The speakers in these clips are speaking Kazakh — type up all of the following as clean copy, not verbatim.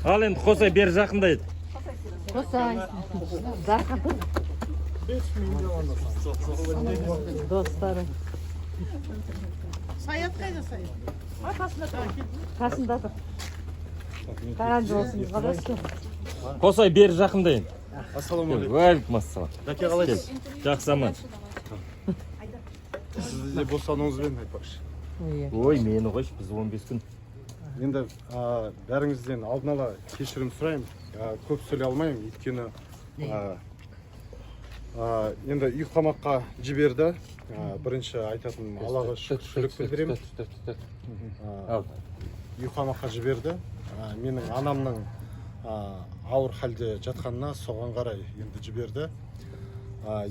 Ал енді Қосай бері жақындайды. Қосай. Жақын. 5 миллион. Достары. Саят қайда Саят? Қасында тұр. Қаран жолсың, қалайсың? Қосай бері жақындайын. Ассаламағалейкум. Уағалейкумассалам. Дәке қалайсыз? Жақсы аман. Сізде босануыңызбен айтпақшы. Ой, мені қойшы, біз 15 күн. Енді бәріңізден алдын ала кешірім сұраймын. Көп сөйлей алмаймын, өйткені енді үй қамаққа жіберді. Бірінші айтатын Аллаға шүкірлік білдіремін. Үй қамаққа жіберді. Менің анамның ауыр халде жатқанына соған қарай енді жіберді.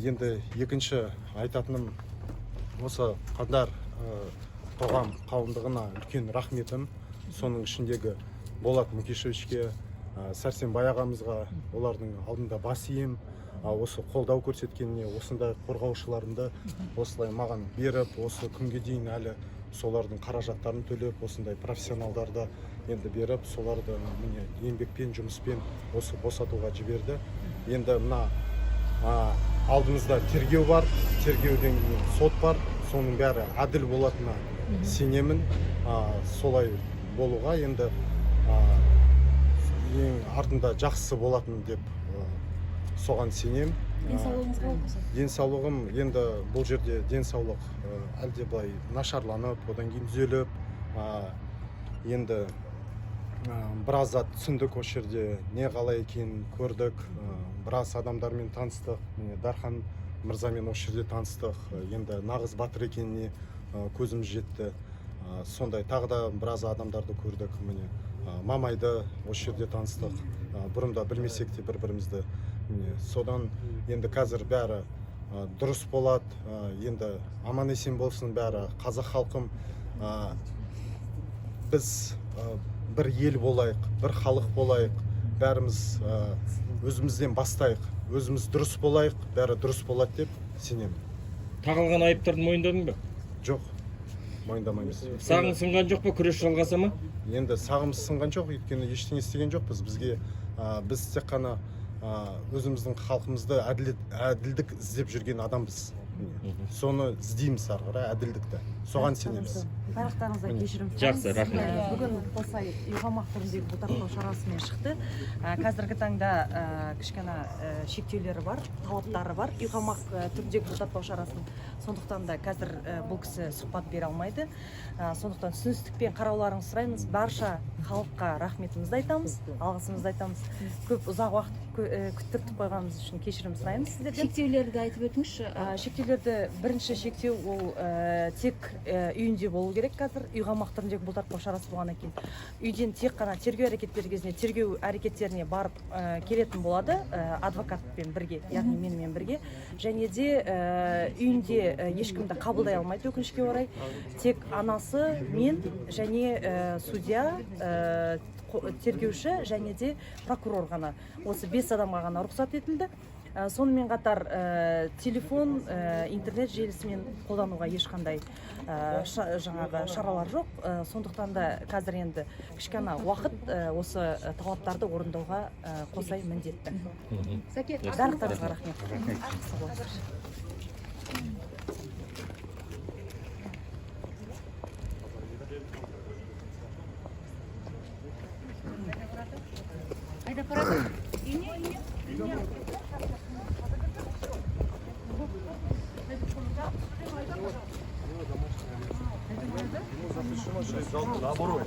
Енді екінші айтатыным осы Қандар қоғам қауымдығына үлкен рахметім. Соның ішіндегі Болат Мүкешевичке, Сәрсенбай ағамызға, олардың алдында бас ием. Осы қолдау көрсеткеніне, осындай қорғаушыларымды осылай маған беріп, осы күнге дейін әлі солардың қаражаттарын төлеп, осындай профессионалдарды енді беріп, соларды еңбекпен, жұмыспен осы босатуға жіберді. Енді мына алдымызда тергеу бар, тергеуден кейін сот бар, соның бәрі әділ болатынына сенемін. Солай болуға енді ең артында жақсы болатын деп соған сенем. Денсаулығым енді бұл жерде денсаулық әлде былай нашарланып, одан кейін түзеліп, енді біраз зат түсіндік, осы жерде не қалай екенін көрдік, біраз адамдармен таныстық, Дархан мырзамен осы жерде таныстық, енді нағыз батыр екеніне көзіміз жетті. Сондай тағы да біраз адамдарды көрдік, Мамайды осы жерде таныстық, бұрында білмесек те бір-бірімізді. Содан енді қазір бәрі дұрыс болады, енді аман есен болсын бәрі. Қазақ халқым, біз бір ел болайық, бір халық болайық, бәріміз өзімізден бастайық, өзіміз дұрыс болайық, бәрі дұрыс болады деп сенемін. Тағылған айыптарды мойындадың ба? Жоқ, мойындамаймыз. Сағың сынған жоқ па, күрес жалғаса ма? Енді сағымыз сынған жоқ, өйткені ештеңе істеген жоқпыз. Біз тек қана өзіміздің халқымызды әділдік іздеп жүрген адамбыз. Соны іздейміз ары қарай, әділдікті. Соған сенеміз. Баяқтарыңызға кешірім. Жақсы, рахмет. Бүгін Қосай үй қамақ түріндегі бұлтартпау шарасымен шықты. Қазіргі таңда кішкене шектеулері бар, талаптары бар үй қамақ түріндегі бұлтартпау шарасының. Сондықтан да қазір бұл кісі сұхбат бере алмайды. Сондықтан түсіністікпен қарауларыңызды сұраймыз. Барша халыққа рахметімізді айтамыз, алғысымызды айтамыз. Көп ұзақ уақыт күттіртіп қойғанымыз үшін кешірім сұраймыз сіздерден. Шектеулерді айтып өтіңізші. Шектеулерді бірінші шектеу ол тек үйінде болу керек. Қазір үй қамақ түріндегі бұлтартпау шарасы болғаннан кейін үйден тек қана тергеу әрекеттері кезінде тергеу әрекеттеріне барып келетін болады адвокатпен бірге, яғни менімен бірге. Және де үйінде ешкімді қабылдай алмайды, өкінішке орай. Тек анасы, мен және судья, тергеуші және де прокурор ғана. Осы 5 адамға ғана рұқсат етілді. Сонымен қатар телефон, интернет желісімен қолдануға ешқандай жаңағы шаралар жоқ. Сондықтан да қазір енді кішкене уақыт осы талаптарды орындауға Қосай міндетті. Барлықтарыңызға рахмет. Айда парады.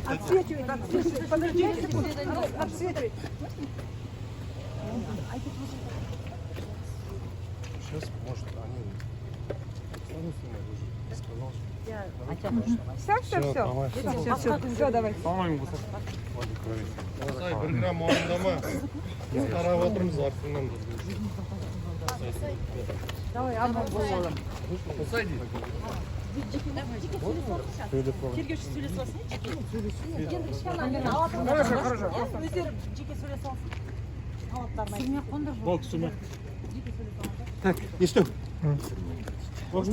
Отсвечивай, подожди секунду, отсвечивай. Сейчас, может, они Все, давай. По-моему, бір грамм орындама. Біз қарап отырмыз артынан. Давай, аман бол. Тергеуші сөйлесіп алсын. Енді кішкене аңгерін өздері жеке сөйлесіп алсын. Талаптарын айтып. Так, не стой. Можно?